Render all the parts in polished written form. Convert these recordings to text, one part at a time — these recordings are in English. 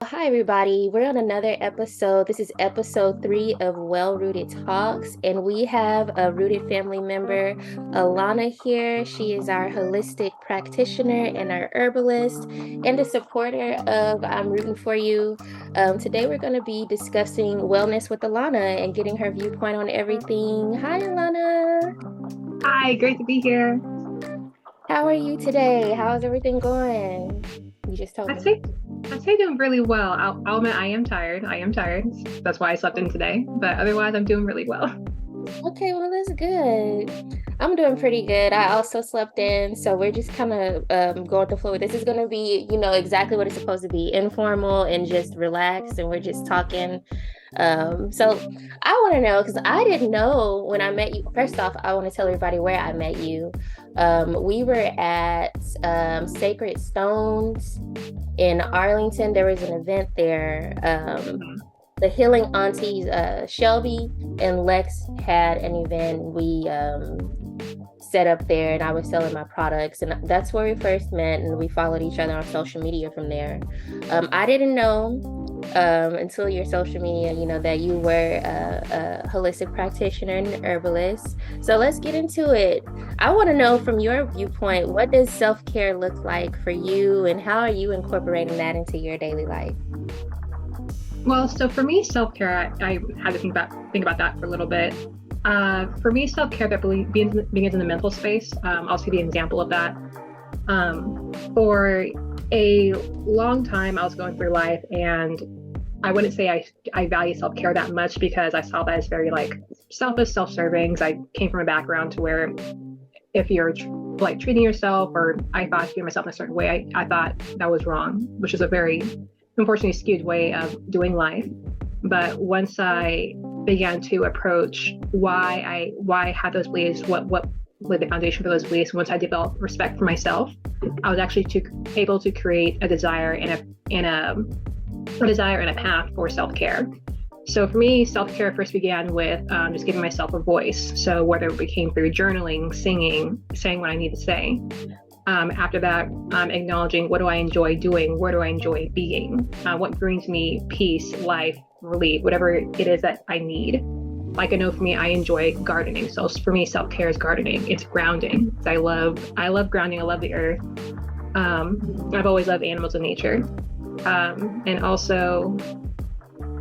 Hi, everybody. We're on another episode. This is episode 3 of Well Rooted Talks, and we have a rooted family member, Alana, here. She is our holistic practitioner and our herbalist, and a supporter of I'm Rooting For You. Today, we're going to be discussing wellness with Alana and getting her viewpoint on everything. Hi, Alana. Hi, great to be here. How are you today? How's everything going? You just told I'd me. say I'd say doing really well. I'll admit I am tired. I am tired. That's why I slept in today. But otherwise, I'm doing really well. Okay, well, that's good. I'm doing pretty good. I also slept in, so we're just kind of going with the flow. This is going to be, exactly what it's supposed to be, informal and just relaxed, and we're just talking. So I want to know because I didn't know when I met you. First off, I want to tell everybody where I met you. We were at Sacred Stones in Arlington. There was an event there. The Healing Aunties, Shelby and Lex had an event. We set up there, and I was selling my products, and that's where we first met, and we followed each other on social media from there. I didn't know until your social media, that you were a holistic practitioner and herbalist. So let's get into it. I want to know from your viewpoint, what does self-care look like for you, and how are you incorporating that into your daily life? Well, so for me, self-care, I had to think about that for a little bit. For me, self-care that begins in the mental space. I'll give you an example of that. For a long time, I was going through life, and I wouldn't say I value self-care that much because I saw that as very selfish, self-serving. 'Cause I came from a background to where if you're treating yourself, or I thought treating myself in a certain way, I thought that was wrong, which is a very unfortunately skewed way of doing life. But once I began to approach why I had those beliefs, what laid the foundation for those beliefs, once I developed respect for myself, I was actually able to create a desire and a path for self-care. So for me, self-care first began with just giving myself a voice. So whether it became through journaling, singing, saying what I need to say. After that, acknowledging what do I enjoy doing, where do I enjoy being, what brings me peace, life, relief, whatever it is that I need. Like I know for me, I enjoy gardening. So for me, self-care is gardening. It's grounding. I love grounding. I love the earth. I've always loved animals and nature. And also,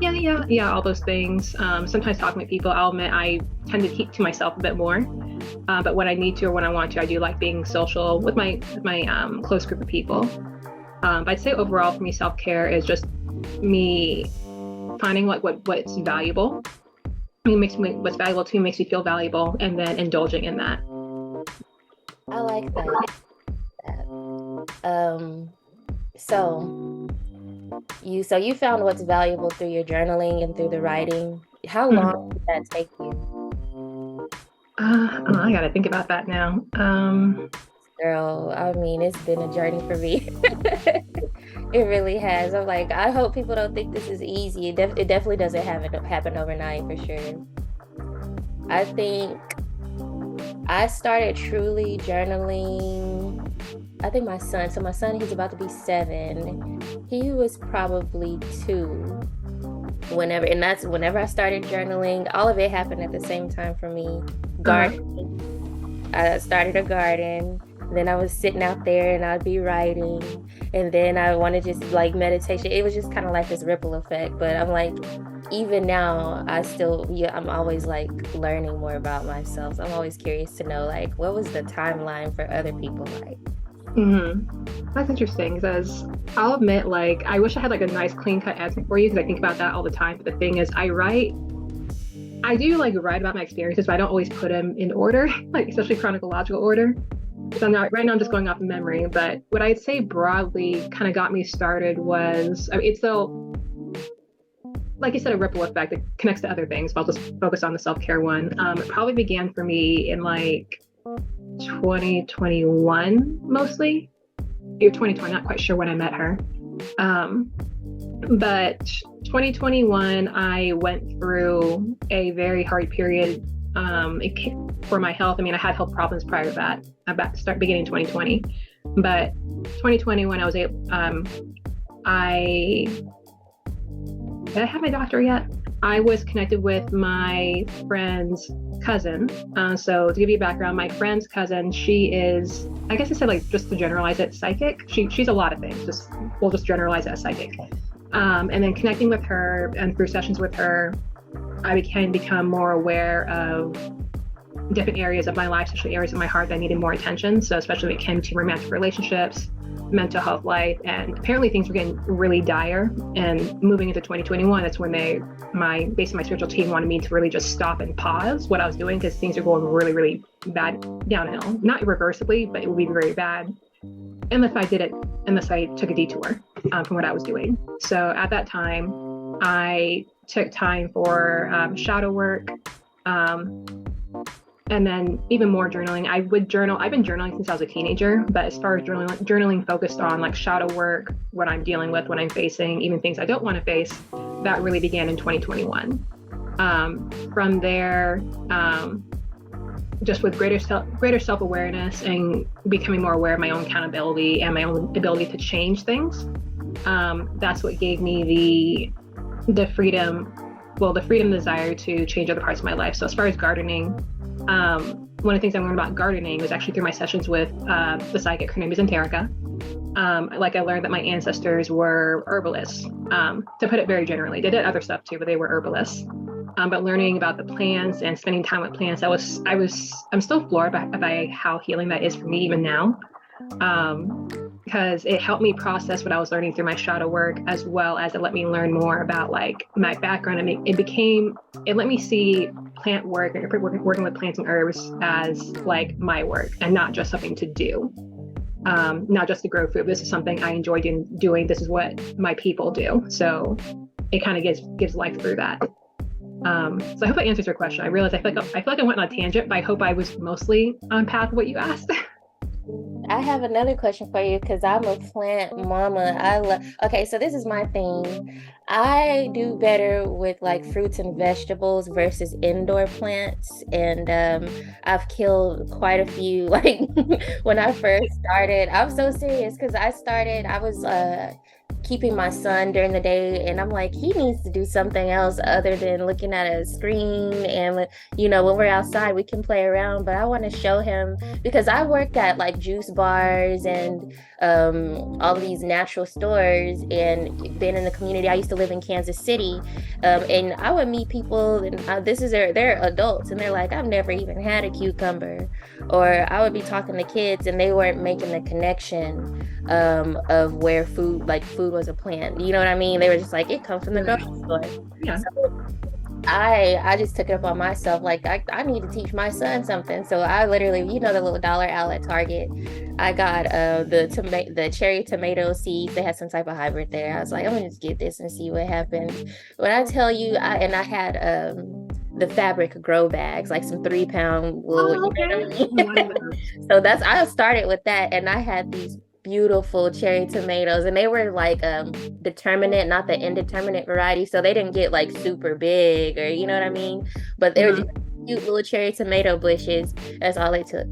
yeah, all those things. Sometimes talking with people, I'll admit I tend to keep to myself a bit more. But when I need to or when I want to, I do like being social with my close group of people. But I'd say overall for me, self-care is just me finding what's valuable. What's valuable to me makes me feel valuable, and then indulging in that. I like that. So you found what's valuable through your journaling and through the writing. How long did that take you? I gotta think about that now. Girl, I mean, it's been a journey for me. It really has. I'm like, I hope people don't think this is easy. It definitely doesn't happen overnight for sure. I think I started truly journaling. I think my son, he's about to be 7. He was probably 2 whenever I started journaling. All of it happened at the same time for me. Gardening. I started a garden. Then I was sitting out there and I'd be writing. And then I wanted just meditation. It was just kind of like this ripple effect. But I'm like, even now, I'm always learning more about myself. So I'm always curious to know what was the timeline for other people like? That's interesting because I'll admit, I wish I had a nice clean cut answer for you because I think about that all the time. But the thing is, I do write about my experiences, but I don't always put them in order, especially chronological order. So right now I'm just going off of memory. But what I'd say broadly kind of got me started was, it's still, like you said, a ripple effect that connects to other things. But I'll just focus on the self-care one. It probably began for me in 2021 mostly, or 2020, not quite sure when I met her. But 2021, I went through a very hard period for my health. I mean, I had health problems prior to that, beginning 2020. But 2020, when I did I have my doctor yet? I was connected with my friend's cousin. So to give you a background, my friend's cousin, she is, I guess I said like just to generalize it, psychic. She's a lot of things. We'll just generalize it as psychic. And then connecting with her and through sessions with her, I can become more aware of different areas of my life, especially areas of my heart that needed more attention. So especially when it came to romantic relationships, mental health life, and apparently things were getting really dire. And moving into 2021, that's when basically my spiritual team wanted me to really just stop and pause what I was doing, because things are going really, really bad downhill. Not irreversibly, but it would be very bad unless I took a detour from what I was doing. So at that time, I took time for shadow work, and then even more journaling. I would journal. I've been journaling since I was a teenager, but as far as journaling focused on like shadow work, what I'm dealing with, what I'm facing, even things I don't want to face, that really began in 2021. From there, just with greater self-awareness and becoming more aware of my own accountability and my own ability to change things, that's what gave me the freedom desire to change other parts of my life. So as far as gardening, one of the things I learned about gardening was actually through my sessions with the psychic. Her name is Anterica. I learned that my ancestors were herbalists, to put it very generally. They did other stuff too, but they were herbalists. But learning about the plants and spending time with plants, I'm still floored by how healing that is for me even now. Because it helped me process what I was learning through my shadow work, as well as it let me learn more about like my background. I mean, it let me see plant work and working with plants and herbs as like my work and not just something to do, not just to grow food. This is something I enjoy doing. This is what my people do. So it kind of gives life through that. So I hope that answers your question. I realize I feel like I went on a tangent, but I hope I was mostly on path of what you asked. I have another question for you because I'm a plant mama. Okay, so this is my thing. I do better with like fruits and vegetables versus indoor plants. And I've killed quite a few. Like when I first started, I'm so serious because I was keeping my son during the day, and I'm like, he needs to do something else other than looking at a screen. And when we're outside we can play around, but I want to show him, because I worked at like juice bars and all of these natural stores and been in the community. I used to live in Kansas City, and I would meet people, and they're adults, and they're like, I've never even had a cucumber. Or I would be talking to kids and they weren't making the connection of where food was a plant. You know what I mean? They were just like, it comes from the grocery store. Yeah. So I just took it upon myself. Like I need to teach my son something. So I literally, the little dollar owl at Target, I got the cherry tomato seeds. They had some type of hybrid there. I was like, I'm gonna just get this and see what happens. When I tell you, I had the fabric grow bags, like some 3-pound wool. Oh, okay. So I started with that, and I had these beautiful cherry tomatoes, and they were like determinate, not the indeterminate variety, so they didn't get like super big, or you know what I mean, but they were just cute little cherry tomato bushes. That's all it took.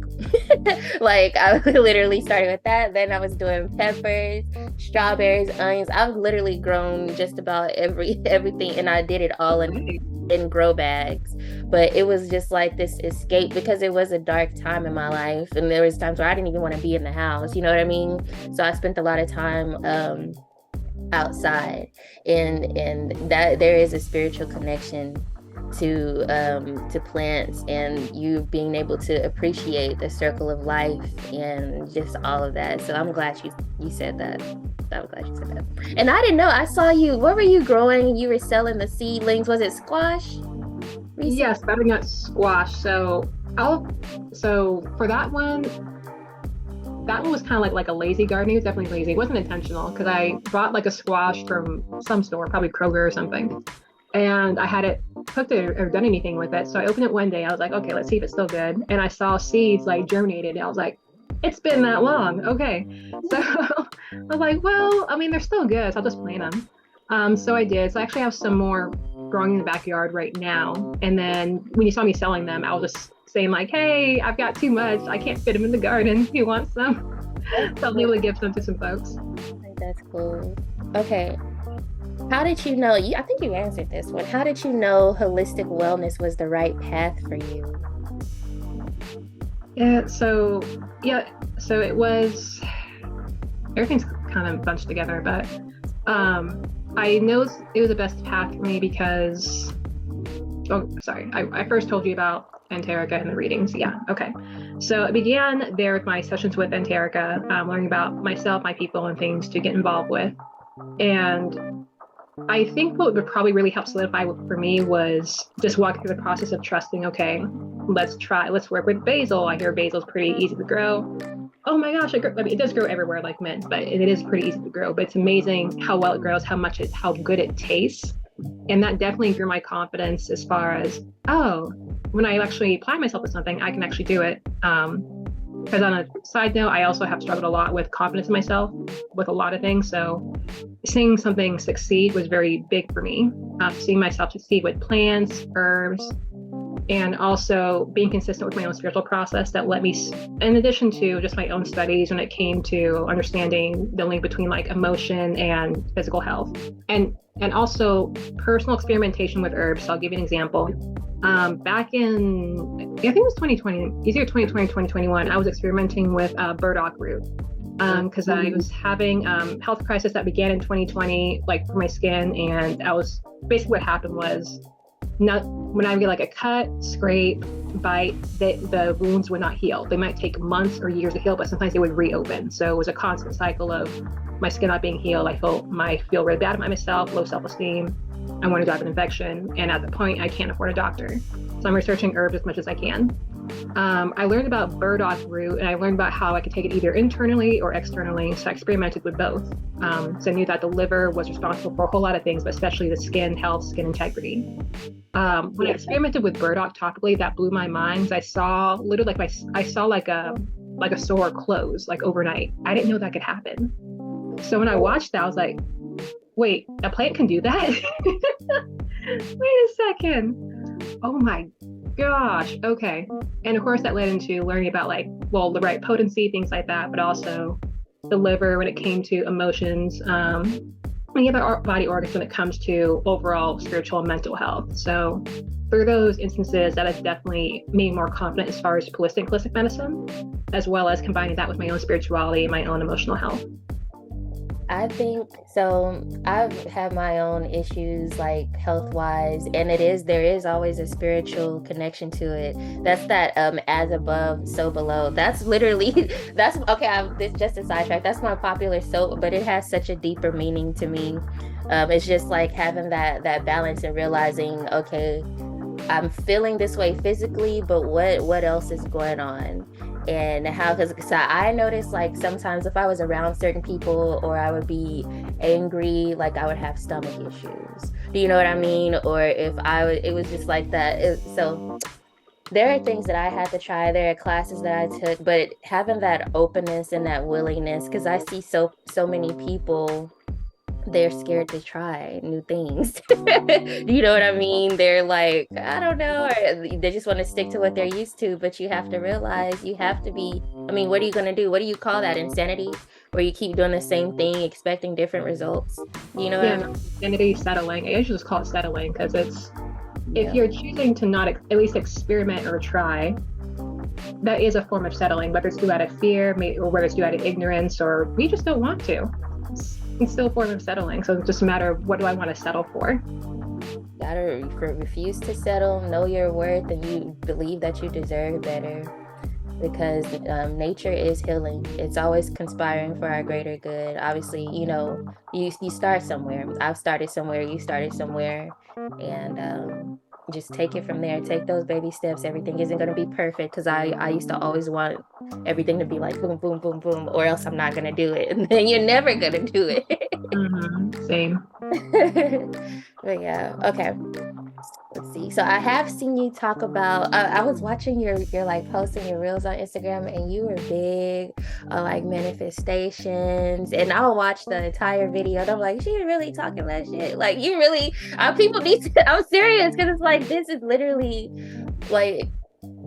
Like I literally started with that, then I was doing peppers, strawberries, onions. I've literally grown just about everything, and I did it all in grow bags. But it was just like this escape, because it was a dark time in my life, and there was times where I didn't even want to be in the house, you know what I mean? So I spent a lot of time outside, and that there is a spiritual connection to plants, and you being able to appreciate the circle of life and just all of that. So I'm glad you said that. I'm glad you said that. And I didn't know, I saw you, what were you growing? You were selling the seedlings. Was it squash? Yes, butternut squash. So for that one was kind of like a lazy gardening. It was definitely lazy. It wasn't intentional, because I bought like a squash from some store, probably Kroger or something, and I hadn't cooked it or done anything with it. So I opened it one day. I was like, okay, let's see if it's still good. And I saw seeds like germinated. I was like, it's been that long. Okay. So I was like, well, I mean, they're still good, so I'll just plant them. So I did. So I actually have some more growing in the backyard right now. And then when you saw me selling them, I was just saying like, hey, I've got too much. I can't fit them in the garden. Who wants some? So I'll be able to give some to some folks. That's cool. Okay. How did you know? I think you answered this one. How did you know holistic wellness was the right path for you? Yeah, so yeah, so it was everything's kind of bunched together, but um I know it was the best path for me because oh sorry, I first told you about Anterica and the readings. Yeah, okay. So it began there with my sessions with Anterica, learning about myself, my people, and things to get involved with. And I think what would probably really help solidify for me was just walking through the process of trusting, okay, let's work with basil. I hear basil's pretty easy to grow. Oh my gosh, I mean, it does grow everywhere like mint, but it is pretty easy to grow. But it's amazing how well it grows, how good it tastes. And that definitely grew my confidence as far as, oh, when I actually apply myself to something, I can actually do it. Because on a side note, I also have struggled a lot with confidence in myself with a lot of things. So seeing something succeed was very big for me. Seeing myself succeed with plants, herbs, and also being consistent with my own spiritual process that let me, in addition to just my own studies when it came to understanding the link between like emotion and physical health, and also personal experimentation with herbs. So I'll give you an example. Back in, I think it was 2020, either 2020 2021, I was experimenting with burdock root because I was having health crisis that began in 2020, like for my skin, and I was basically what happened was not when I get like a cut, scrape, bite, the wounds would not heal. They might take months or years to heal, but sometimes they would reopen. So it was a constant cycle of my skin not being healed. I feel really bad about myself, low self-esteem. I want to die of an infection, and at the point, I can't afford a doctor. So I'm researching herbs as much as I can. I learned about burdock root, and I learned about how I could take it either internally or externally. So I experimented with both. So I knew that the liver was responsible for a whole lot of things, but especially the skin health, skin integrity. When I experimented with burdock topically, that blew my mind. I saw literally I saw like a sore close like overnight. I didn't know that could happen. So when I watched that, I was like, wait, a plant can do that? Wait a second. Oh my gosh. Okay. And of course, that led into learning about like, well, the right potency, things like that, but also the liver when it came to emotions, any other body organs when it comes to overall spiritual and mental health. So through those instances, that has definitely made me more confident as far as holistic medicine, as well as combining that with my own spirituality and my own emotional health. I think so. I've had my own issues like health wise, and there is always a spiritual connection to it. That's that as above, so below. That's literally that's okay. This just a sidetrack. That's my popular soap, but it has such a deeper meaning to me. It's just like having that balance and realizing, okay, I'm feeling this way physically, but what else is going on? And how, because so I noticed like sometimes if I was around certain people or I would be angry, like I would have stomach issues. Do you know what I mean? Or if it was just like that. So there are things that I had to try. There are classes that I took, but having that openness and that willingness, because I see so many people, they're scared to try new things. You know what I mean? They're like, I don't know, or they just want to stick to what they're used to. But you have to realize you have to be, I mean, what are you going to do? What do you call that? Insanity? Where you keep doing the same thing, expecting different results. You know what I Yeah, mean? identity settling. I usually just call it settling because it's Yeah. if you're choosing to not at least experiment or try, that is a form of settling, whether it's due out of fear or whether it's due out of ignorance or we just don't want to. It's still a form of settling. So it's just a matter of what do I want to settle for? Gotta refuse to settle, know your worth, and you believe that you deserve better. Because nature is healing. It's always conspiring for our greater good. Obviously, you start somewhere. I've started somewhere. You started somewhere, and just take it from there. Take those baby steps. Everything isn't going to be perfect because I used to always want everything to be like boom, boom, boom, boom, or else I'm not going to do it, and then you're never going to do it. Same. But yeah, okay. Let's see. So I have seen you talk about. I was watching your like posting your reels on Instagram, and you were big on like manifestations. And I'll watch the entire video, and I'm like, she really talking that shit. Like you really, people need to. I'm serious because it's like this is literally like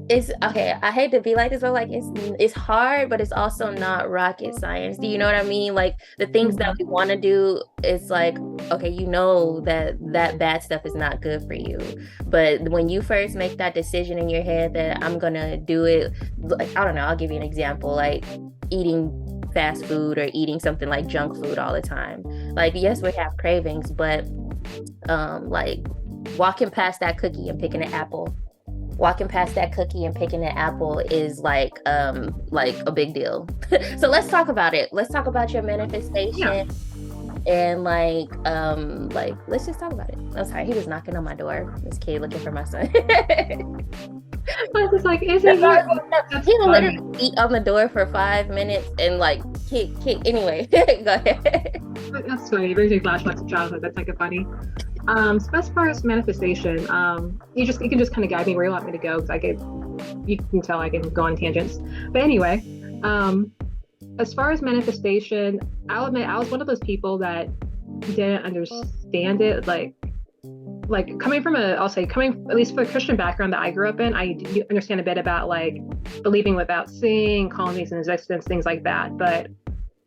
it's okay. I hate to be like this, but like it's hard, but it's also not rocket science. Do you know what I mean? Like the things that we Mhm. want to do, it's like, okay, you know that that bad stuff is not good for you. But when you first make that decision in your head that I'm gonna do it, like I don't know, I'll give you an example, like eating fast food or eating something like junk food all the time. Like, yes, we have cravings, but like walking past that cookie and picking an apple, walking past that cookie and picking an apple is like a big deal. So let's talk about it. Let's talk about your Yeah. manifestation and like let's just talk about it. I'm sorry, he was knocking on my door, this kid looking for my son. I was just like, is he here? That's He will funny. literally beat on the door for 5 minutes and like kick. Anyway, go ahead. That's funny. It brings me flashbacks of childhood. That's like a funny. So as far as manifestation, you can just kind of guide me where you want me to go because you can tell I can go on tangents. But anyway, um, as far as manifestation, I'll admit I was one of those people that didn't understand it. Like coming from I'll say coming at least for the Christian background that I grew up in, I do understand a bit about like believing without seeing, calling things in existence, things like that. But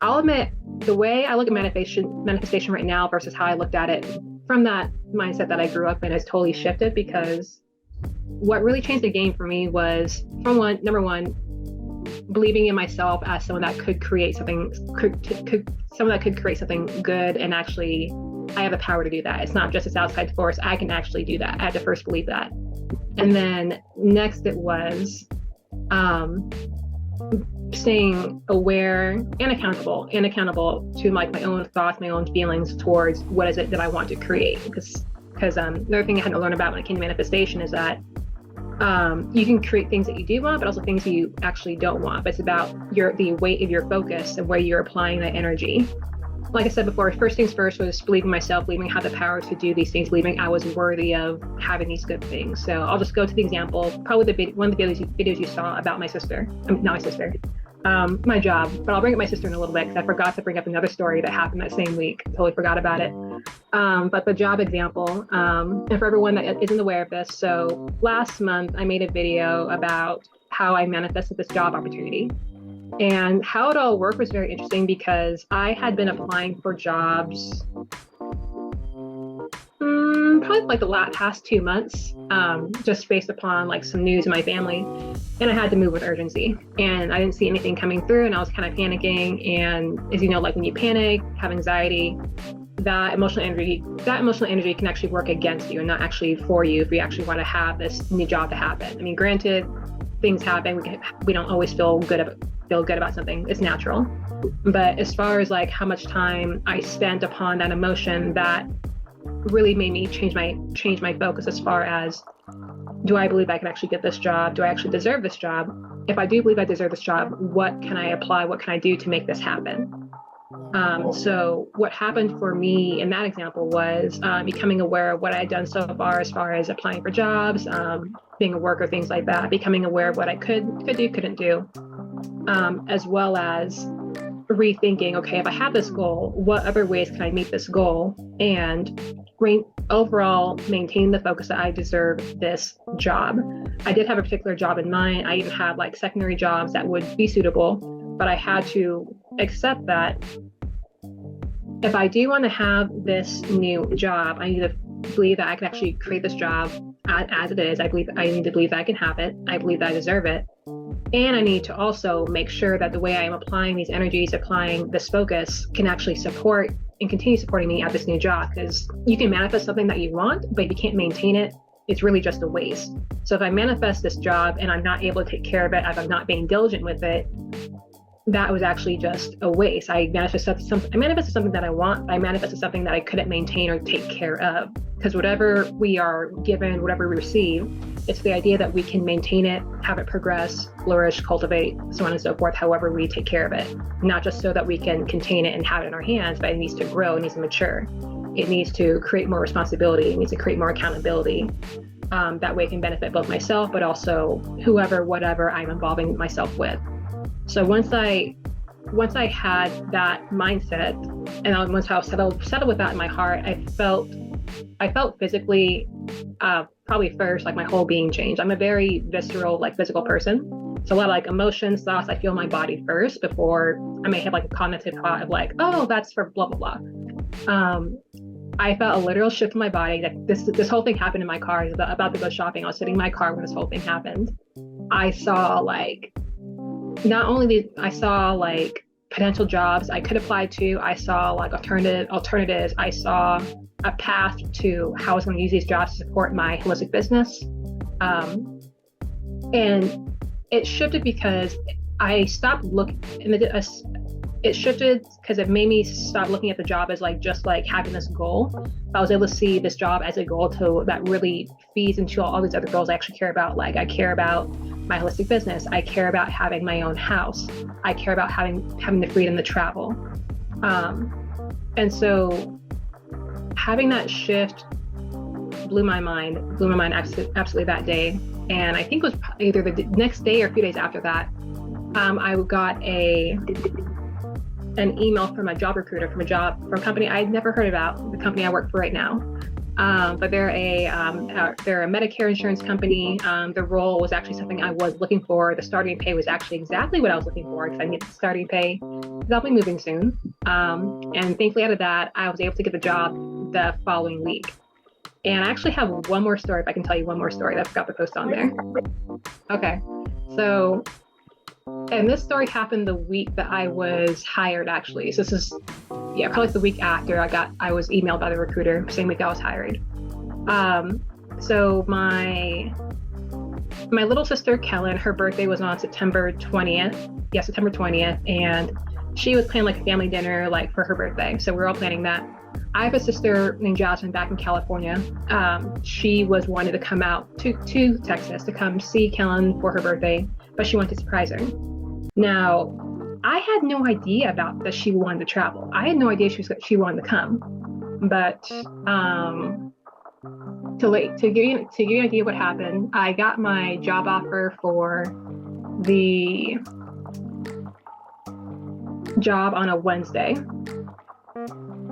I'll admit the way I look at manifestation right now versus how I looked at it from that mindset that I grew up in has totally shifted because what really changed the game for me was number one, believing in myself as someone that could create something someone that could create something good and actually I have the power to do that. It's not just this outside force. I can actually do that. I had to first believe that. And then next it was staying aware and accountable to like my own thoughts, my own feelings towards what is it that I want to create. Because another thing I had to learn about when it came to manifestation is that you can create things that you do want, but also things that you actually don't want. But it's about the weight of your focus and where you're applying that energy. Like I said before, first things first was believing myself, believing I had the power to do these things, believing I was worthy of having these good things. So I'll just go to the example, probably one of the videos you saw about my sister, not my sister, my job. But I'll bring up my sister in a little bit because I forgot to bring up another story that happened that same week. Totally forgot about it. But the job example, and for everyone that isn't aware of this, so last month I made a video about how I manifested this job opportunity. And how it all worked was very interesting because I had been applying for jobs probably like the past 2 months, just based upon like some news in my family. And I had to move with urgency. And I didn't see anything coming through and I was kind of panicking. And as you know, like when you panic, have anxiety, that emotional energy can actually work against you and not actually for you if you actually want to have this new job to happen. I mean, granted, things happen. We don't always feel good about something. It's natural. But as far as like how much time I spent upon that emotion, that really made me change my focus as far as, do I believe I can actually get this job? Do I actually deserve this job? If I do believe I deserve this job, what can I apply? What can I do to make this happen? So what happened for me in that example was becoming aware of what I had done so far as applying for jobs, being a worker, things like that, becoming aware of what I could do, couldn't do, as well as rethinking, okay, if I have this goal, what other ways can I meet this goal? And overall maintain the focus that I deserve this job. I did have a particular job in mind. I even had like secondary jobs that would be suitable, but I had to accept that if I do want to have this new job, I need to believe that I can actually create this job as it is. I need to believe that I can have it. I believe that I deserve it. And I need to also make sure that the way I am applying these energies, applying this focus, can actually support and continue supporting me at this new job. Because you can manifest something that you want, but if you can't maintain it, it's really just a waste. So if I manifest this job and I'm not able to take care of it, if I'm not being diligent with it, that was actually just a waste. I manifested something that I want. I manifested something that I couldn't maintain or take care of. Because whatever we are given, whatever we receive, it's the idea that we can maintain it, have it progress, flourish, cultivate, so on and so forth, however we take care of it. Not just so that we can contain it and have it in our hands, but it needs to grow, it needs to mature. It needs to create more responsibility, it needs to create more accountability. That way it can benefit both myself, but also whoever, whatever I'm involving myself with. So once I had that mindset, and once I was settled with that in my heart, I felt I felt physically, probably first, like my whole being changed. I'm a very visceral, like physical person. So a lot of like emotions, thoughts, I feel my body first before I may have like a cognitive thought of like, oh, that's for blah, blah, blah. I felt a literal shift in my body. That this whole thing happened in my car. I was about to go shopping. I was sitting in my car when this whole thing happened. I saw like not only I saw like potential jobs I could apply to. I saw like alternatives. I saw a path to how I was going to use these jobs to support my holistic business. And it shifted because I stopped looking, it shifted because it made me stop looking at the job as like just like having this goal. I was able to see this job as a goal that really feeds into all these other goals I actually care about. Like I care about my holistic business. I care about having my own house. I care about having the freedom to travel. And so having that shift blew my mind absolutely that day. And I think it was either the next day or a few days after that, I got an email from a job recruiter from a company I'd never heard about, the company I work for right now. But they're a Medicare insurance company. The role was actually something I was looking for. The starting pay was actually exactly what I was looking for because I need the starting pay. I'll be moving soon. And thankfully out of that, I was able to get the job the following week. And I actually have one more story, if I can tell you one more story that I forgot to post on there. Okay, so, and this story happened the week that I was hired, actually. So this is, probably the week after I was emailed by the recruiter, same week I was hired. So my little sister, Kellen, her birthday was on September 20th. Yeah, September 20th. And she was planning like a family dinner, like for her birthday. So we're all planning that. I have a sister named Jasmine back in California. She was wanted to come out to Texas to come see Kellen for her birthday, but she wanted to surprise her. Now, I had no idea about that she wanted to travel. I had no idea she wanted to come. But to give you an idea what happened, I got my job offer for the job on a Wednesday.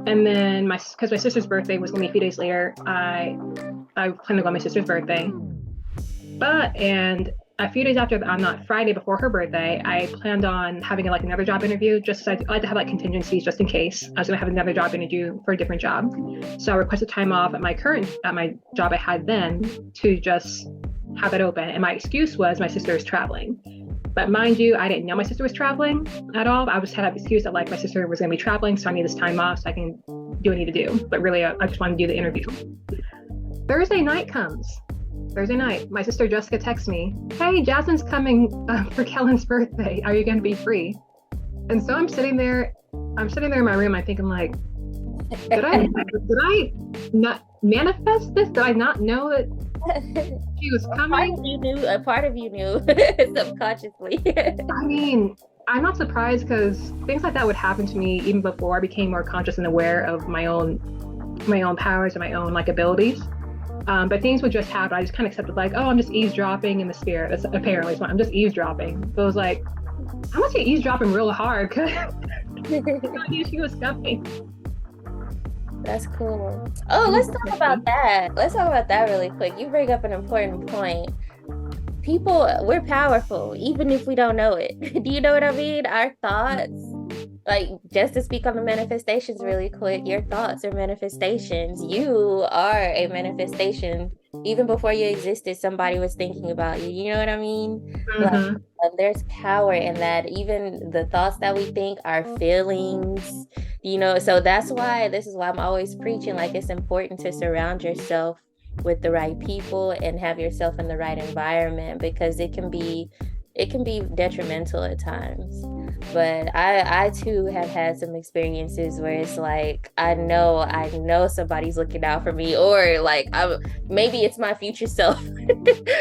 And then because my sister's birthday was going to be a few days later, I planned to go on my sister's birthday. And a few days after, on that Friday before her birthday, I planned on having like another job interview. Just I like to have like contingencies just in case I was going to have another job interview for a different job. So I requested time off at my job I had then to just have it open. And my excuse was my sister is traveling. But mind you, I didn't know my sister was traveling at all. I just had an excuse that like my sister was going to be traveling, so I need this time off so I can do what I need to do. But really, I just wanted to do the interview. Thursday night comes. Thursday night, my sister Jessica texts me, "Hey, Jasmine's coming for Kellen's birthday. Are you going to be free?" And so I'm sitting there in my room. I'm thinking like, did I not manifest this? Did I not know that she was coming? A part of you knew subconsciously. I mean, I'm not surprised because things like that would happen to me even before I became more conscious and aware of my own powers and my own like abilities. But things would just happen. I just kind of accepted like, oh, I'm just eavesdropping in the spirit. That's apparently I'm just eavesdropping. So it was like, I must be eavesdropping real hard because I knew she was coming. That's cool. Oh, let's talk about that. Let's talk about that really quick. You bring up an important point. People, we're powerful, even if we don't know it. Do you know what I mean? Our thoughts, like just to speak on the manifestations really quick, your thoughts are manifestations. You are a manifestation. Even before you existed, somebody was thinking about you. You know what I mean? Mm-hmm. Like, there's power in that. Even the thoughts that we think are feelings, so this is why I'm always preaching, like it's important to surround yourself with the right people and have yourself in the right environment, because it can be detrimental at times. But I too have had some experiences where it's like I know somebody's looking out for me, or like maybe it's my future self.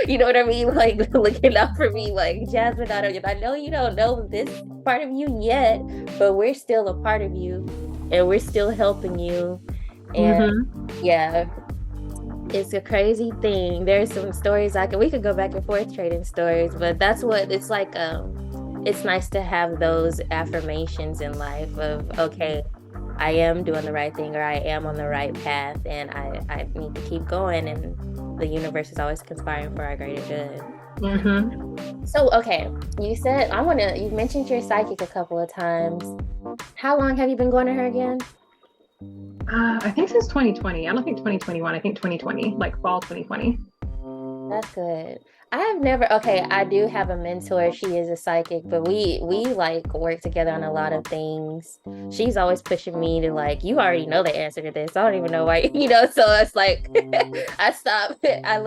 You know what I mean? Like looking out for me, like, Jasmine, I know you don't know this part of you yet, but we're still a part of you and we're still helping you. And it's a crazy thing. There's some stories we could go back and forth trading stories, but that's what it's like. It's nice to have those affirmations in life of, okay, I am doing the right thing or I am on the right path, and I need to keep going, and the universe is always conspiring for our greater good. So, okay, you mentioned your psychic a couple of times. How long have you been going to her again? I think since 2020. I don't think 2021. I think 2020, like fall 2020. That's good. I have never, okay, I do have a mentor. She is a psychic, but we like work together on a lot of things. She's always pushing me to like, you already know the answer to this. I don't even know why, so it's like I stop. I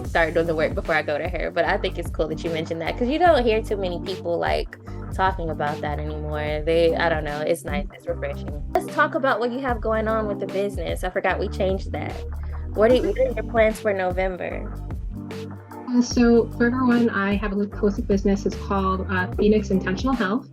start doing the work before I go to her. But I think it's cool that you mentioned that because you don't hear too many people like talking about that anymore. I don't know, it's nice, it's refreshing. Let's talk about what you have going on with the business. I forgot we changed that. What are your plans for November? So for everyone, I have a holistic business. It's called Phoenix Intentional Health.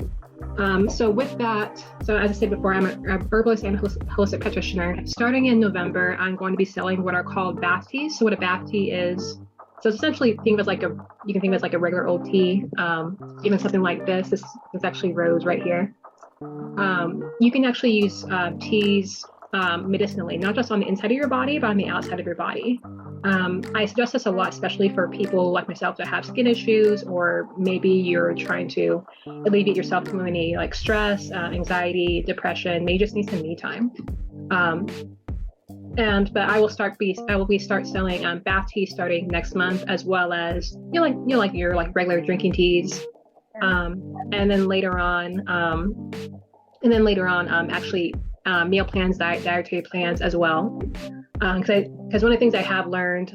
So with that, so as I said before, I'm a herbalist and holistic practitioner. Starting in November, I'm going to be selling what are called bath teas. So what a bath tea is, so essentially think of it like you can think of it as like a regular old tea. Even something like this is actually rose right here. You can actually use teas medicinally, not just on the inside of your body, but on the outside of your body. I suggest this a lot, especially for people like myself that have skin issues, or maybe you're trying to alleviate yourself from any like stress, anxiety, depression. Maybe you just need some me time. But I will start selling bath teas starting next month, as well as your like regular drinking teas. And then later on, actually meal plans, dietary plans as well. Because one of the things I have learned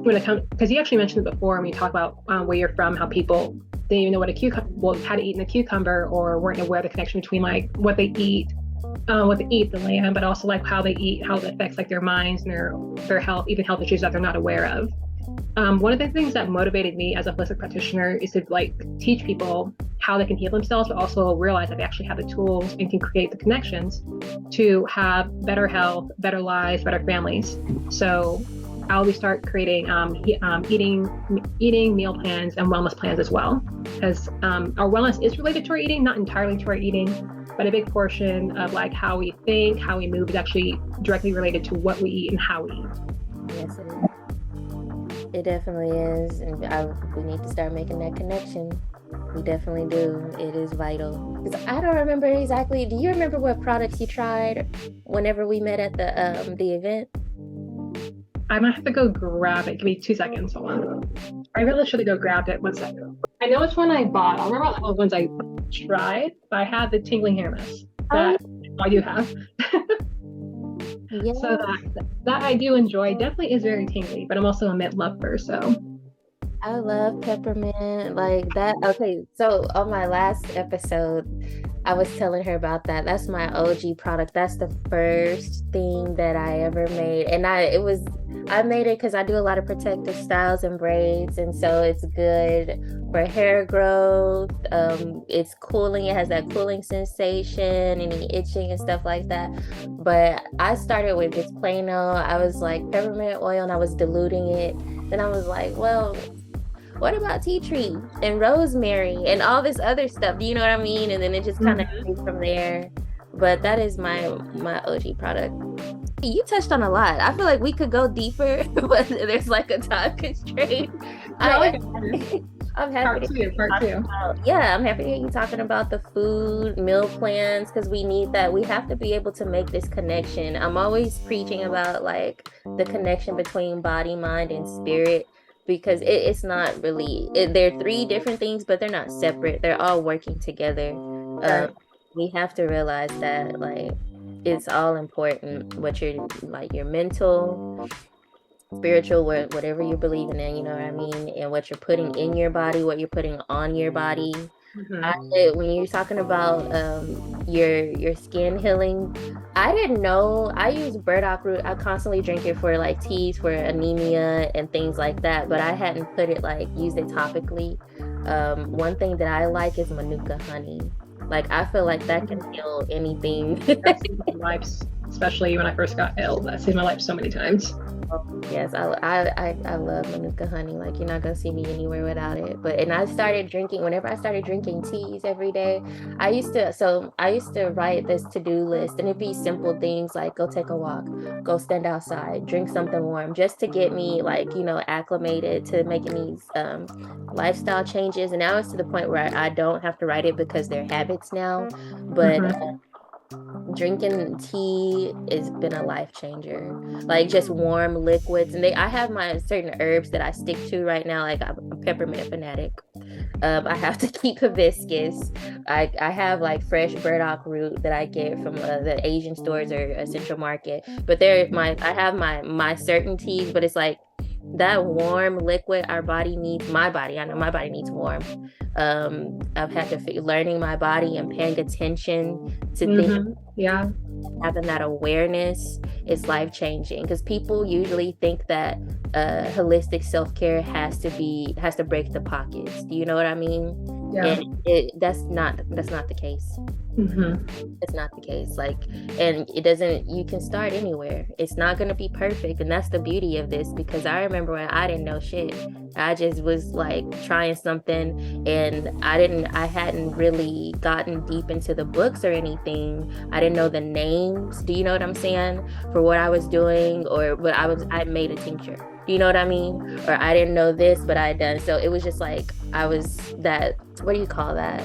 when it comes, because you actually mentioned it before when you talk about where you're from, how people didn't even know how to eat in a cucumber, or weren't aware of the connection between like what they eat, the land, but also like how they eat, how it affects like their minds and their health, even health issues that they're not aware of. One of the things that motivated me as a holistic practitioner is to like teach people how they can heal themselves, but also realize that they actually have the tools and can create the connections to have better health, better lives, better families. So I'll be start creating eating meal plans and wellness plans as well, because our wellness is related to our eating, not entirely to our eating, but a big portion of like how we think, how we move is actually directly related to what we eat and how we eat. Yes, it is. It definitely is, and we need to start making that connection. We definitely do. It is vital. Because I don't remember exactly. Do you remember what products you tried whenever we met at the event? I might have to go grab it. Give me 2 seconds. Hold on. I really should have go grabbed it. 1 second. I know which one I bought. I remember all the ones I tried, but I had the tingling hair mist that I do have. Yeah. So that I do enjoy. Definitely is very tingly, but I'm also a mint lover, so. I love peppermint like that. Okay, so on my last episode, I was telling her about that. That's my OG product. That's the first thing that I ever made, and I made it because I do a lot of protective styles and braids, and so it's good for hair growth. It's cooling. It has that cooling sensation, any itching and stuff like that. But I started with just plain old. I was like peppermint oil, and I was diluting it. Then I was like, well, what about tea tree and rosemary and all this other stuff? Do you know what I mean? And then it just kind of grew from there. But that is my OG product. You touched on a lot. I feel like we could go deeper, but there's like a time constraint. I'm happy Part two. I'm happy to hear you talking about the food, meal plans, because we need that. We have to be able to make this connection. I'm always preaching about like the connection between body, mind, and spirit, because it's not really, they're three different things, but they're not separate. They're all working together. We have to realize that like it's all important, what your mental, spiritual, whatever you're believing in, you know what I mean, and what you're putting in your body, what you're putting on your body. When you're talking about your skin healing, I didn't know. I use burdock root. I constantly drink it for like teas for anemia and things like that, but I hadn't used it topically. One thing that I like is manuka honey. Like I feel like that can heal anything. especially when I first got ill. That saved my life so many times. Yes, I love Manuka honey. Like you're not gonna see me anywhere without it. But and I started drinking whenever I started drinking teas every day. I used to write this to-do list and it'd be simple things like go take a walk, go stand outside, drink something warm, just to get me like, acclimated to making these lifestyle changes. And now it's to the point where I don't have to write it because they're habits now. But Mm-hmm. drinking tea has been a life changer. Like just warm liquids, and I have my certain herbs that I stick to right now. Like I'm a peppermint fanatic. I have to keep hibiscus. I have like fresh burdock root that I get from the Asian stores or a central market. But I have my certain teas, but it's like that warm liquid our body needs. My body, I know my body needs warm. I've had to learning my body and paying attention to things, Mm-hmm. Yeah. having that awareness is life changing because people usually think that holistic self-care has to break the pockets. Do you know what I mean? Yeah. And that's not the case. Mm-hmm. It's not the case. Like, and it doesn't, you can start anywhere. It's not going to be perfect. And that's the beauty of this, because I remember when I didn't know shit. I just was like trying something, and I hadn't really gotten deep into the books or anything. I didn't know the names. Do you know what I'm saying? For what I was doing, or I made a tincture. Do you know what I mean? Or I didn't know this, but I had done. So it was just like, I was that, what do you call that?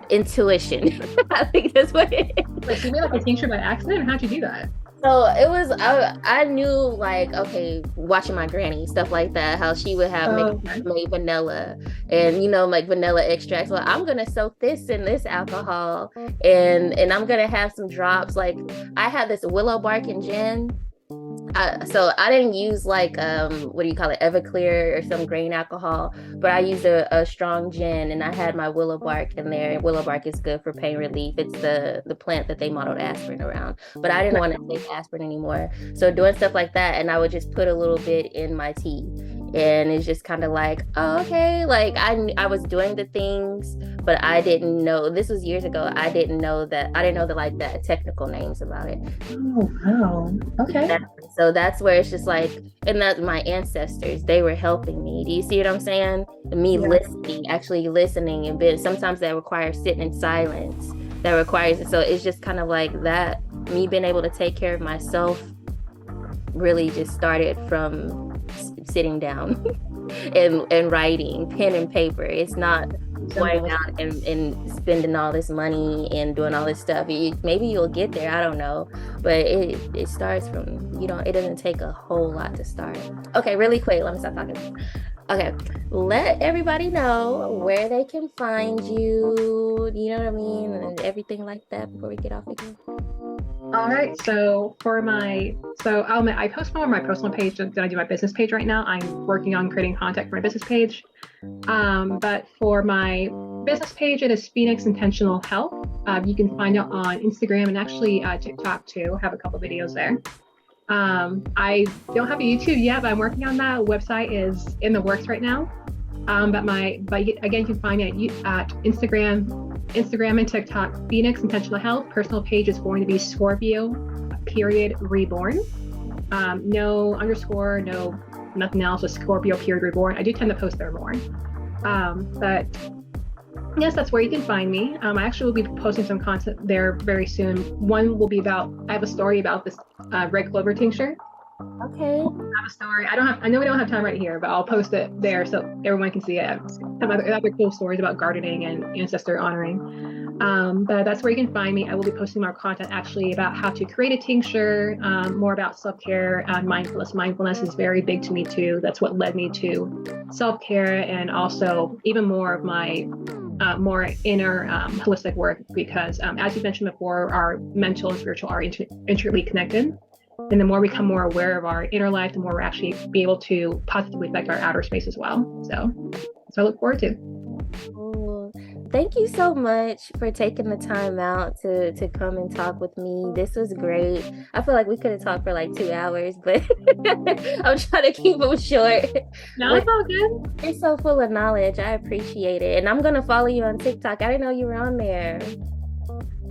Intuition. I think that's what it is. Like you made like a tincture by accident? How'd you do that? So it was, I knew like, okay, watching my granny, stuff like that, how she would have made vanilla and, like vanilla extracts. Well, I'm going to soak this in this alcohol and I'm going to have some drops. Like I had this willow bark and gin. So I didn't use like what do you call it, Everclear or some grain alcohol, but I used a strong gin, and I had my willow bark in there. Willow bark is good for pain relief. It's the plant that they modeled aspirin around, but I didn't want to take aspirin anymore. So doing stuff like that, and I would just put a little bit in my tea, and it's just kind of like, oh, okay, like I was doing the things, but I didn't know, this was years ago, I didn't know the like the technical names about it. Oh, wow. Okay. So that's where it's just like, and that's my ancestors, they were helping me. Do you see what I'm saying? Me listening, actually listening, and sometimes that requires sitting in silence. That requires, so it's just kind of like that, me being able to take care of myself really just started from sitting down and writing, pen and paper. It's not going out and spending all this money and doing all this stuff. Maybe you'll get there, I don't know, but it starts from, it doesn't take a whole lot to start. Okay, really quick, let me stop talking. Okay, let everybody know where they can find you, you know what I mean, and everything like that before we get off again. All right, so I post more on my personal page than I do my business page right now. I'm working on creating content for my business page. But for my business page, it is Phoenix Intentional Health. You can find it on Instagram and actually TikTok too. I have a couple videos there. I don't have a YouTube yet, but I'm working on that. Website is in the works right now. But again, you can find me at Instagram and TikTok, Phoenix Intentional Health. Personal page is going to be Scorpio _reborn. No underscore, no nothing else, just Scorpio _reborn. I do tend to post there more. But yes, that's where you can find me. I actually will be posting some content there very soon. One will be I have a story about this red clover tincture. Okay. I have a story. I know we don't have time right here, but I'll post it there so everyone can see it. Some other cool stories about gardening and ancestor honoring. But that's where you can find me. I will be posting more content actually about how to create a tincture, more about self-care and mindfulness. Mindfulness is very big to me too. That's what led me to self-care, and also even more of my more inner holistic work, because as you mentioned before, our mental and spiritual are intricately connected. And the more we become more aware of our inner life, the more we're actually be able to positively affect our outer space as well. So I look forward to. Cool. Thank you so much for taking the time out to come and talk with me. This was great. I feel like we could have talked for like 2 hours, but I'm trying to keep them short. No, it's all good. You're so full of knowledge. I appreciate it. And I'm going to follow you on TikTok. I didn't know you were on there.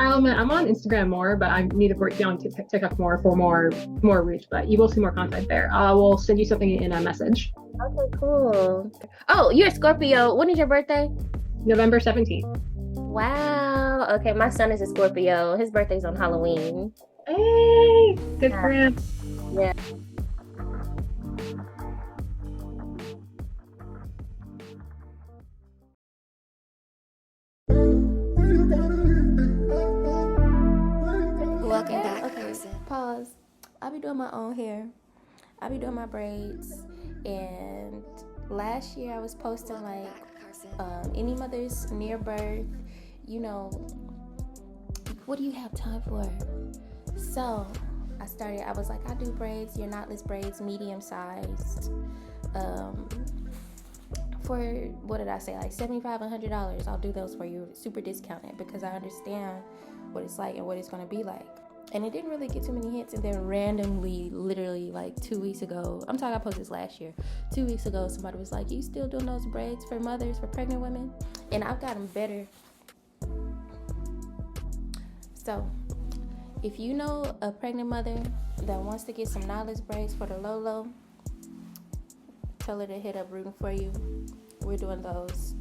I'm on Instagram more, but I need to be on TikTok more for more reach. But you will see more content there. I will send you something in a message. Okay, cool. Oh, you're a Scorpio. When is your birthday? November 17th. Wow. Okay, my son is a Scorpio. His birthday's on Halloween. Hey, good Yeah. for him. Yeah. Welcome back. Okay, pause. I be doing my own hair. I be doing my braids. And last year I was posting like any mothers near birth, you know, what do you have time for? So I was like, I do braids, your knotless braids, medium sized. For what did I say, like $75, $100, I'll do those for you, super discounted, because I understand what it's like and what it's going to be like. And it didn't really get too many hits, and then randomly, literally like 2 weeks ago, I'm talking, I posted this last year, 2 weeks ago, somebody was like, you still doing those braids for mothers, for pregnant women? And I've gotten better. So if you know a pregnant mother that wants to get some knotless braids for the low, tell her to hit up Rootin For You. We're doing those.